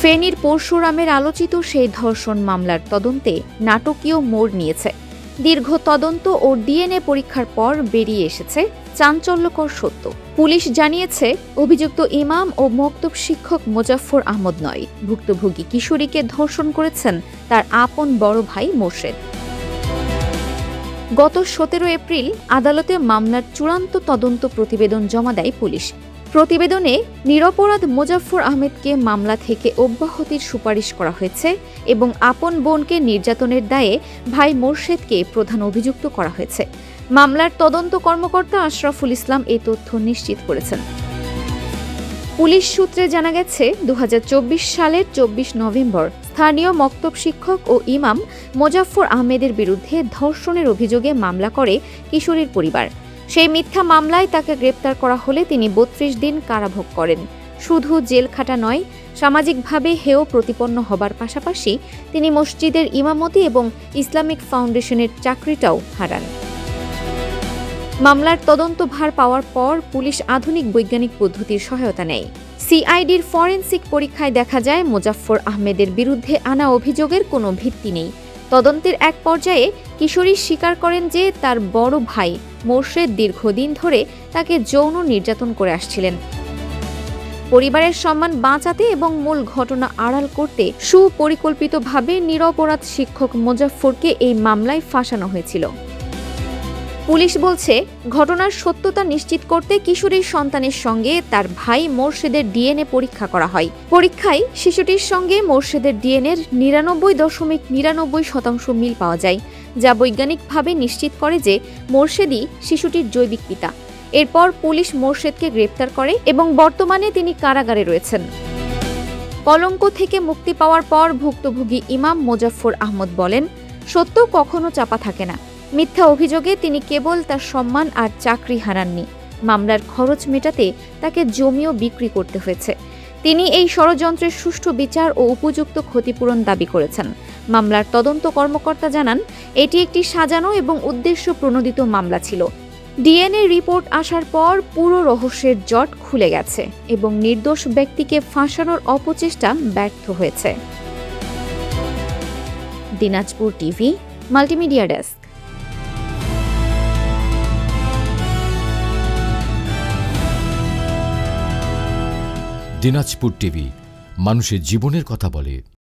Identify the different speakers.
Speaker 1: ফেনীর পরশুরামের আলোচিত সেই ধর্ষণ মামলার তদন্তে নাটকীয় মোড় নিয়েছে। দীর্ঘ তদন্ত ও ডিএনএ পরীক্ষার পর বেরিয়ে এসেছে চাঞ্চল্যকর সত্য। পুলিশ জানিয়েছে, অভিযুক্ত ইমাম ও মক্তব শিক্ষক মোজাফফর আহমদ নয়, ভুক্তভোগী কিশোরীকে ধর্ষণ করেছেন তার আপন বড় ভাই মোর্শেদ। গত 17 এপ্রিল আদালতে মামলার চূড়ান্ত তদন্ত প্রতিবেদন জমা দেয় পুলিশ। প্রতিবেদনে নিরপরাধ মোজাফফর আহমেদকে মামলা থেকে অব্যাহতির সুপারিশ করা হয়েছে এবং আপন বোনকে নির্যাতনের দায়ে ভাই মোর্শেদকে প্রধান অভিযুক্ত করা হয়েছে। মামলার তদন্ত কর্মকর্তা আশরাফুল ইসলাম এই তথ্য নিশ্চিত করেছেন। পুলিশ সূত্রে জানা গেছে, 2024 সালের 24 নভেম্বর স্থানীয় মক্তব শিক্ষক ও ইমাম মোজাফফর আহমেদের বিরুদ্ধে ধর্ষণের অভিযোগে মামলা করে কিশোরীর পরিবার। সেই মিথ্যা মামলায় তাকে গ্রেপ্তার করা হলে তিনি 32 দিন কারাভোগ করেন। শুধু জেল খাটা নয়, সামাজিকভাবে হেয় প্রতিপন্ন হবার পাশাপাশি তিনি মসজিদের ইমামতি এবং ইসলামিক ফাউন্ডেশনের চাকরিটাও হারান। মামলার তদন্তভার পাওয়ার পর পুলিশ আধুনিক বৈজ্ঞানিক পদ্ধতির সহায়তা নেয়। সিআইডির ফরেনসিক পরীক্ষায় দেখা যায়, মোজাফফর আহমেদের বিরুদ্ধে আনা অভিযোগের কোনো ভিত্তি নেই। তদন্তের এক পর্যায়ে কিশোরী স্বীকার করেন যে তার বড় ভাই মোর্শেদ দীর্ঘদিন ধরে তাকে যৌন নির্যাতন করে আসছিলেন। পরিবারের সম্মান বাঁচাতে এবং মূল ঘটনা আড়াল করতে সুপরিকল্পিতভাবে নিরপরাধ শিক্ষক মোজাফফরকে এই মামলায় ফাঁসানো হয়েছিল। পুলিশ বলছে, ঘটনার সত্যতা নিশ্চিত করতে কিশোরীর সন্তানের সঙ্গে তার ভাই মোর্শেদের ডিএনএ পরীক্ষা করা হয়। পরীক্ষায় শিশুটির সঙ্গে মোর্শেদের ডিএনএর 99.99% মিল পাওয়া যায়, যা বৈজ্ঞানিকভাবে নিশ্চিত করে যে মোর্শেদই শিশুটির জৈবিক পিতা। এরপর পুলিশ মোর্শেদকে গ্রেপ্তার করে এবং বর্তমানে তিনি কারাগারে রয়েছেন। কলঙ্ক থেকে মুক্তি পাওয়ার পর ভুক্তভোগী ইমাম মোজাফফর আহমদ বলেন, সত্য কখনো চাপা থাকে না। মিথ্যা অভিযোগে তিনি কেবল তার সম্মান আর চাকরি হারাননি, মামলার খরচ মেটাতে তাকে জমিও বিক্রি করতে হয়েছে। তিনি এই ষড়যন্ত্রের সুষ্ঠু বিচার ও উপযুক্ত ক্ষতিপূরণ দাবি করেছেন। মামলার তদন্ত কর্মকর্তা জানান, এটি একটি সাজানো এবং উদ্দেশ্য প্রণোদিত মামলা ছিল। ডিএনএ রিপোর্ট আসার পর পুরো রহস্যের জট খুলে গেছে এবং নির্দোষ ব্যক্তিকে ফাঁসানোর অপচেষ্টা ব্যর্থ হয়েছে। Dinajpur TV, multimedia desk.
Speaker 2: Dinajpur TV, মানুষের জীবনের কথা বলে।